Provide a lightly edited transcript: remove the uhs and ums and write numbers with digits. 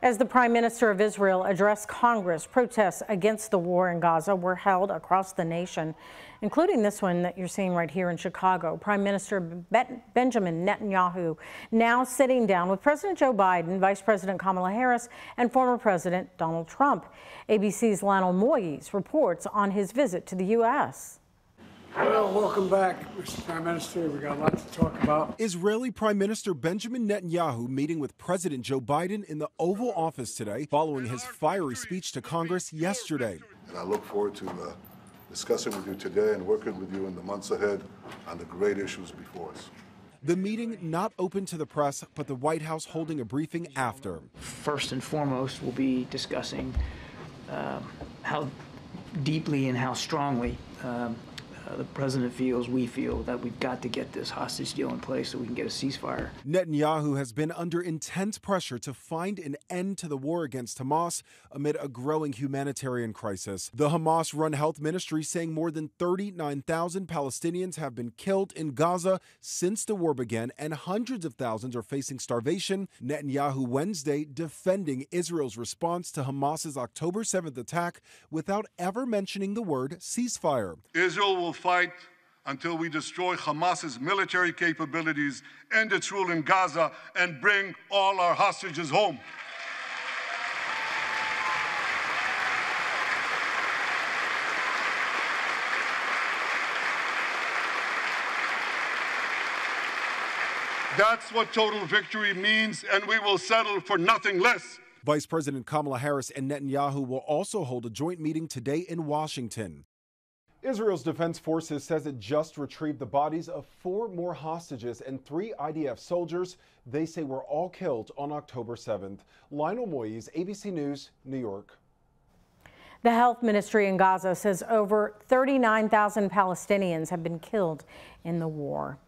As the Prime Minister of Israel addressed Congress, protests against the war in Gaza were held across the nation, including this one that you're seeing right here in Chicago. Prime Minister Benjamin Netanyahu now sitting down with President Joe Biden, Vice President Kamala Harris, and former President Donald Trump. ABC's Lionel Moyes reports on his visit to the U.S. Well, welcome back, Mr. Prime Minister. We got a lot to talk about. Israeli Prime Minister Benjamin Netanyahu meeting with President Joe Biden in the Oval Office today following his fiery speech to Congress yesterday. And I look forward to discussing with you today and working with you in the months ahead on the great issues before us. The meeting not open to the press, but the White House holding a briefing after. First and foremost, we'll be discussing how deeply and how strongly the president feels, we feel, that we've got to get this hostage deal in place so we can get a ceasefire. Netanyahu has been under intense pressure to find an end to the war against Hamas amid a growing humanitarian crisis. The Hamas-run Health Ministry saying more than 39,000 Palestinians have been killed in Gaza since the war began, and hundreds of thousands are facing starvation. Netanyahu Wednesday defending Israel's response to Hamas's October 7th attack without ever mentioning the word ceasefire. Israel will fight until we destroy Hamas's military capabilities, end its rule in Gaza, and bring all our hostages home. That's what total victory means, and we will settle for nothing less. Vice President Kamala Harris and Netanyahu will also hold a joint meeting today in Washington. Israel's Defense Forces says it just retrieved the bodies of 4 more hostages and 3 IDF soldiers they say were all killed on October 7th. Lionel Moyes, ABC News, New York. The Health Ministry in Gaza says over 39,000 Palestinians have been killed in the war.